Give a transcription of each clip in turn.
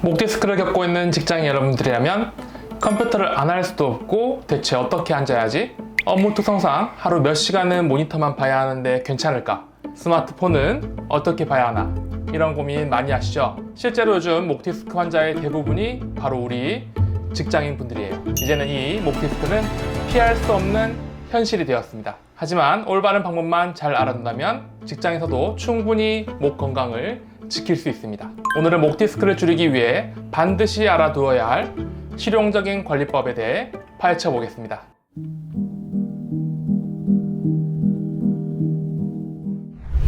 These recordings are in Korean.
목 디스크를 겪고 있는 직장인 여러분들이라면 컴퓨터를 안 할 수도 없고 대체 어떻게 앉아야지? 업무 특성상 하루 몇 시간은 모니터만 봐야 하는데 괜찮을까? 스마트폰은 어떻게 봐야 하나? 이런 고민 많이 하시죠? 실제로 요즘 목 디스크 환자의 대부분이 바로 우리 직장인 분들이에요. 이제는 이 목 디스크는 피할 수 없는 현실이 되었습니다. 하지만 올바른 방법만 잘 알아둔다면 직장에서도 충분히 목 건강을 지킬 수 있습니다. 오늘은 목 디스크를 줄이기 위해 반드시 알아두어야 할 실용적인 관리법에 대해 파헤쳐 보겠습니다.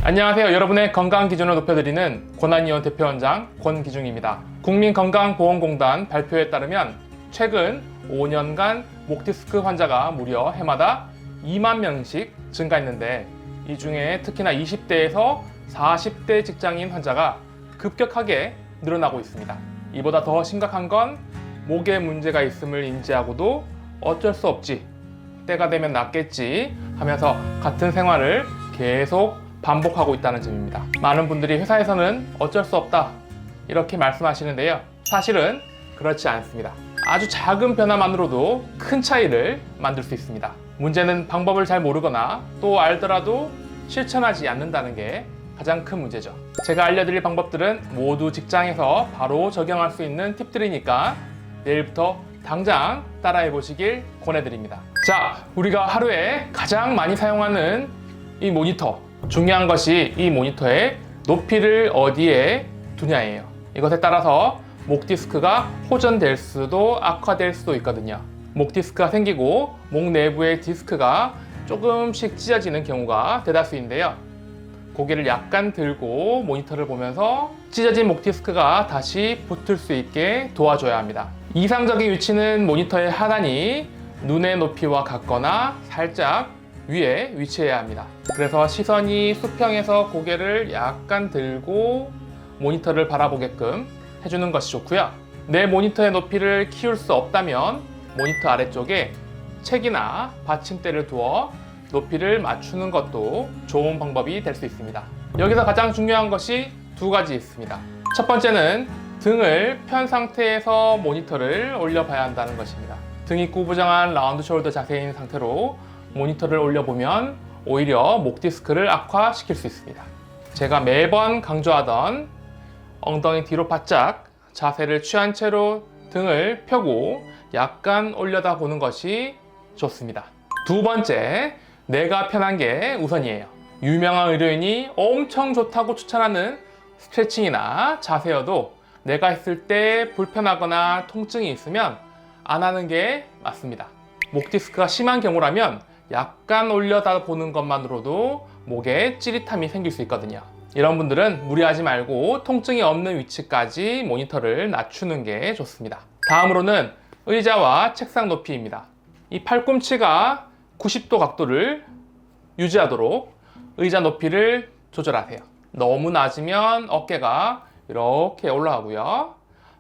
안녕하세요. 여러분의 건강 기준을 높여드리는 권한의원 대표원장 권기중입니다. 국민건강보험공단 발표에 따르면 최근 5년간 목 디스크 환자가 무려 해마다 2만 명씩 증가했는데, 이 중에 특히나 20대에서 40대 직장인 환자가 급격하게 늘어나고 있습니다. 이보다 더 심각한 건 목에 문제가 있음을 인지하고도 어쩔 수 없지, 때가 되면 낫겠지 하면서 같은 생활을 계속 반복하고 있다는 점입니다. 많은 분들이 회사에서는 어쩔 수 없다 이렇게 말씀하시는데요, 사실은 그렇지 않습니다. 아주 작은 변화만으로도 큰 차이를 만들 수 있습니다. 문제는 방법을 잘 모르거나 또 알더라도 실천하지 않는다는 게 가장 큰 문제죠. 제가 알려드릴 방법들은 모두 직장에서 바로 적용할 수 있는 팁들이니까 내일부터 당장 따라해 보시길 권해드립니다. 자, 우리가 하루에 가장 많이 사용하는 이 모니터, 중요한 것이 이 모니터의 높이를 어디에 두냐예요. 이것에 따라서 목 디스크가 호전될 수도 악화될 수도 있거든요. 목 디스크가 생기고 목 내부의 디스크가 조금씩 찢어지는 경우가 대다수인데요, 고개를 약간 들고 모니터를 보면서 찢어진 목 디스크가 다시 붙을 수 있게 도와줘야 합니다. 이상적인 위치는 모니터의 하단이 눈의 높이와 같거나 살짝 위에 위치해야 합니다. 그래서 시선이 수평에서 고개를 약간 들고 모니터를 바라보게끔 해주는 것이 좋고요. 내 모니터의 높이를 키울 수 없다면 모니터 아래쪽에 책이나 받침대를 두어 높이를 맞추는 것도 좋은 방법이 될 수 있습니다. 여기서 가장 중요한 것이 두 가지 있습니다. 첫 번째는 등을 편 상태에서 모니터를 올려봐야 한다는 것입니다. 등이 구부정한 라운드 숄더 자세인 상태로 모니터를 올려보면 오히려 목 디스크를 악화시킬 수 있습니다. 제가 매번 강조하던 엉덩이 뒤로 바짝 자세를 취한 채로 등을 펴고 약간 올려다 보는 것이 좋습니다. 두 번째, 내가 편한 게 우선이에요. 유명한 의료인이 엄청 좋다고 추천하는 스트레칭이나 자세여도 내가 했을 때 불편하거나 통증이 있으면 안 하는 게 맞습니다. 목 디스크가 심한 경우라면 약간 올려다 보는 것만으로도 목에 찌릿함이 생길 수 있거든요. 이런 분들은 무리하지 말고 통증이 없는 위치까지 모니터를 낮추는 게 좋습니다. 다음으로는 의자와 책상 높이입니다. 이 팔꿈치가 90도 각도를 유지하도록 의자 높이를 조절하세요. 너무 낮으면 어깨가 이렇게 올라가고요,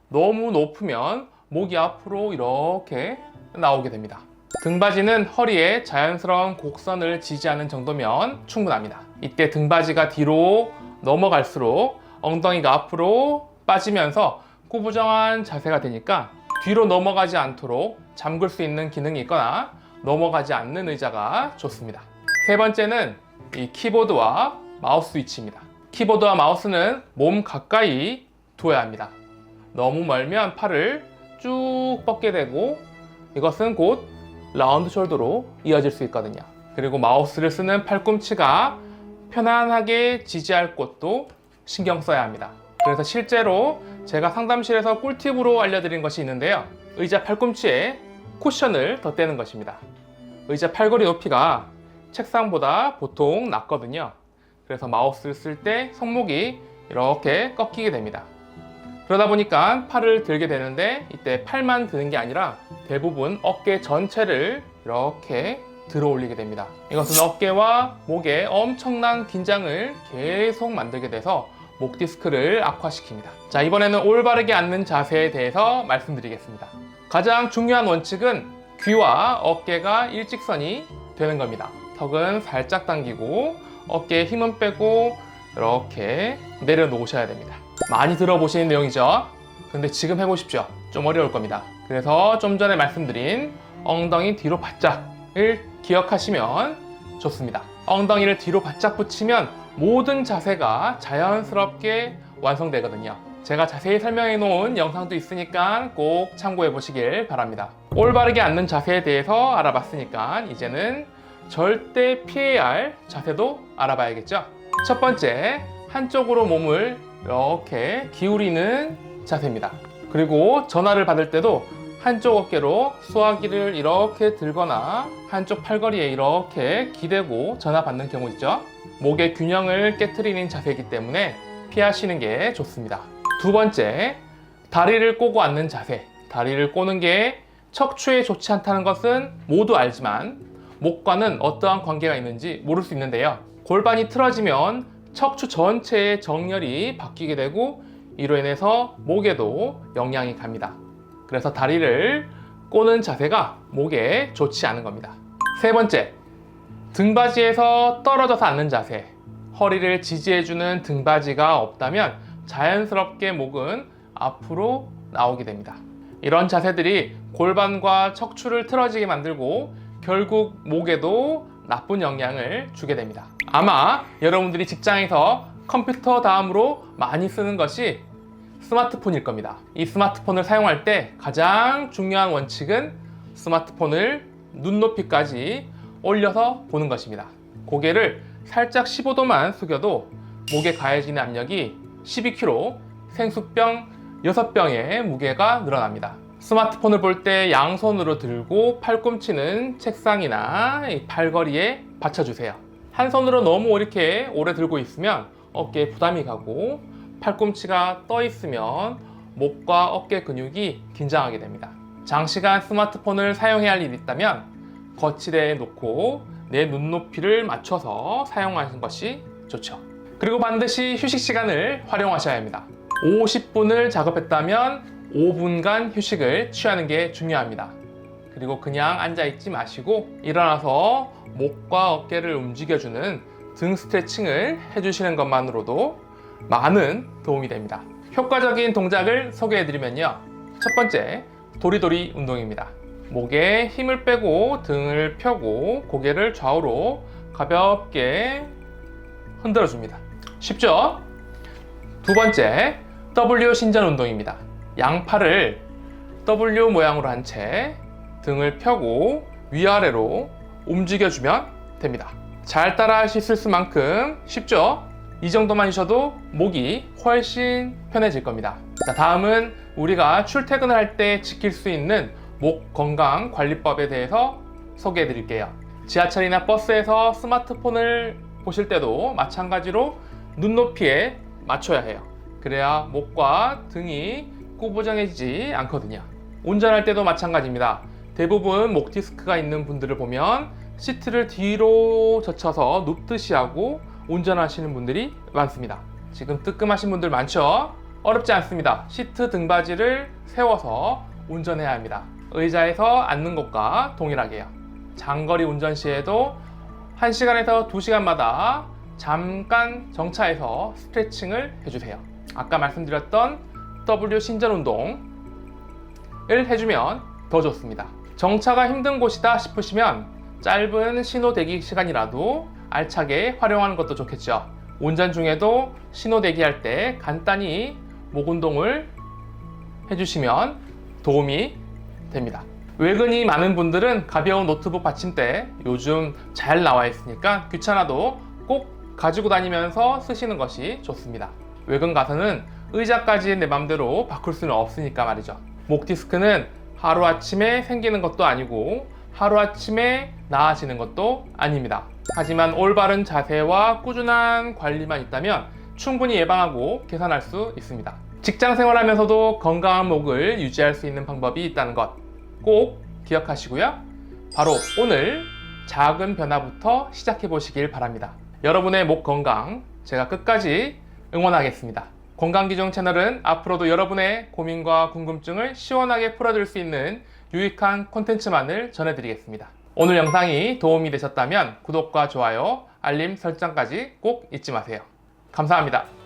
너무 높으면 목이 앞으로 이렇게 나오게 됩니다. 등받이는 허리에 자연스러운 곡선을 지지하는 정도면 충분합니다. 이때 등받이가 뒤로 넘어갈수록 엉덩이가 앞으로 빠지면서 구부정한 자세가 되니까 뒤로 넘어가지 않도록 잠글 수 있는 기능이 있거나 넘어가지 않는 의자가 좋습니다. 세 번째는 이 키보드와 마우스 위치입니다. 키보드와 마우스는 몸 가까이 두어야 합니다. 너무 멀면 팔을 쭉 뻗게 되고 이것은 곧 라운드 숄더로 이어질 수 있거든요. 그리고 마우스를 쓰는 팔꿈치가 편안하게 지지할 곳도 신경 써야 합니다. 그래서 실제로 제가 상담실에서 꿀팁으로 알려드린 것이 있는데요, 의자 팔꿈치에 쿠션을 덧대는 것입니다. 의자 팔걸이 높이가 책상보다 보통 낮거든요. 그래서 마우스를 쓸 때 손목이 이렇게 꺾이게 됩니다. 그러다 보니까 팔을 들게 되는데 이때 팔만 드는 게 아니라 대부분 어깨 전체를 이렇게 들어 올리게 됩니다. 이것은 어깨와 목에 엄청난 긴장을 계속 만들게 돼서 목 디스크를 악화시킵니다. 자, 이번에는 올바르게 앉는 자세에 대해서 말씀드리겠습니다. 가장 중요한 원칙은 귀와 어깨가 일직선이 되는 겁니다. 턱은 살짝 당기고 어깨에 힘은 빼고 이렇게 내려놓으셔야 됩니다. 많이 들어보시는 내용이죠. 근데 지금 해보십시오. 좀 어려울 겁니다. 그래서 좀 전에 말씀드린 엉덩이 뒤로 바짝을 기억하시면 좋습니다. 엉덩이를 뒤로 바짝 붙이면 모든 자세가 자연스럽게 완성되거든요. 제가 자세히 설명해 놓은 영상도 있으니까 꼭 참고해 보시길 바랍니다. 올바르게 앉는 자세에 대해서 알아봤으니까 이제는 절대 피해야 할 자세도 알아봐야겠죠. 첫 번째, 한쪽으로 몸을 이렇게 기울이는 자세입니다. 그리고 전화를 받을 때도 한쪽 어깨로 수화기를 이렇게 들거나 한쪽 팔걸이에 이렇게 기대고 전화 받는 경우 있죠. 목의 균형을 깨트리는 자세이기 때문에 피하시는 게 좋습니다. 두 번째, 다리를 꼬고 앉는 자세. 다리를 꼬는 게 척추에 좋지 않다는 것은 모두 알지만 목과는 어떠한 관계가 있는지 모를 수 있는데요. 골반이 틀어지면 척추 전체의 정렬이 바뀌게 되고 이로 인해서 목에도 영향이 갑니다. 그래서 다리를 꼬는 자세가 목에 좋지 않은 겁니다. 세 번째, 등받이에서 떨어져서 앉는 자세. 허리를 지지해주는 등받이가 없다면 자연스럽게 목은 앞으로 나오게 됩니다. 이런 자세들이 골반과 척추를 틀어지게 만들고 결국 목에도 나쁜 영향을 주게 됩니다. 아마 여러분들이 직장에서 컴퓨터 다음으로 많이 쓰는 것이 스마트폰일 겁니다. 이 스마트폰을 사용할 때 가장 중요한 원칙은 스마트폰을 눈높이까지 올려서 보는 것입니다. 고개를 살짝 15도만 숙여도 목에 가해지는 압력이 12kg, 생수병 6병의 무게가 늘어납니다. 스마트폰을 볼 때 양손으로 들고 팔꿈치는 책상이나 팔걸이에 받쳐주세요. 한 손으로 너무 이렇게 오래 들고 있으면 어깨에 부담이 가고 팔꿈치가 떠 있으면 목과 어깨 근육이 긴장하게 됩니다. 장시간 스마트폰을 사용해야 할 일이 있다면 거치대에 놓고 내 눈높이를 맞춰서 사용하는 것이 좋죠. 그리고 반드시 휴식 시간을 활용하셔야 합니다. 50분을 작업했다면 5분간 휴식을 취하는 게 중요합니다. 그리고 그냥 앉아있지 마시고 일어나서 목과 어깨를 움직여주는 등 스트레칭을 해주시는 것만으로도 많은 도움이 됩니다. 효과적인 동작을 소개해드리면요. 첫 번째, 도리도리 운동입니다. 목에 힘을 빼고 등을 펴고 고개를 좌우로 가볍게 흔들어줍니다. 쉽죠? 두 번째, W 신전 운동입니다. 양팔을 W 모양으로 한 채 등을 펴고 위아래로 움직여주면 됩니다. 잘 따라 할 수 있을 만큼 쉽죠? 이 정도만 하셔도 목이 훨씬 편해질 겁니다. 자, 다음은 우리가 출퇴근을 할 때 지킬 수 있는 목 건강 관리법에 대해서 소개해 드릴게요. 지하철이나 버스에서 스마트폰을 보실 때도 마찬가지로 눈높이에 맞춰야 해요. 그래야 목과 등이 구부정해지지 않거든요. 운전할 때도 마찬가지입니다. 대부분 목 디스크가 있는 분들을 보면 시트를 뒤로 젖혀서 눕듯이 하고 운전하시는 분들이 많습니다. 지금 뜨끔하신 분들 많죠? 어렵지 않습니다. 시트 등받이를 세워서 운전해야 합니다. 의자에서 앉는 것과 동일하게요. 장거리 운전 시에도 1시간에서 2시간마다 잠깐 정차해서 스트레칭을 해주세요. 아까 말씀드렸던 W 신전 운동을 해주면 더 좋습니다. 정차가 힘든 곳이다 싶으시면 짧은 신호 대기 시간이라도 알차게 활용하는 것도 좋겠죠. 운전 중에도 신호 대기할 때 간단히 목 운동을 해주시면 도움이 됩니다. 외근이 많은 분들은 가벼운 노트북 받침대 요즘 잘 나와 있으니까 귀찮아도 꼭 가지고 다니면서 쓰시는 것이 좋습니다. 외근 가서는 의자까지 내 맘대로 바꿀 수는 없으니까 말이죠. 목 디스크는 하루아침에 생기는 것도 아니고 하루아침에 나아지는 것도 아닙니다. 하지만 올바른 자세와 꾸준한 관리만 있다면 충분히 예방하고 개선할 수 있습니다. 직장 생활하면서도 건강한 목을 유지할 수 있는 방법이 있다는 것 꼭 기억하시고요. 바로 오늘 작은 변화부터 시작해 보시길 바랍니다. 여러분의 목 건강 제가 끝까지 응원하겠습니다. 건강기종 채널은 앞으로도 여러분의 고민과 궁금증을 시원하게 풀어줄 수 있는 유익한 콘텐츠만을 전해드리겠습니다. 오늘 영상이 도움이 되셨다면 구독과 좋아요, 알림 설정까지 꼭 잊지 마세요. 감사합니다.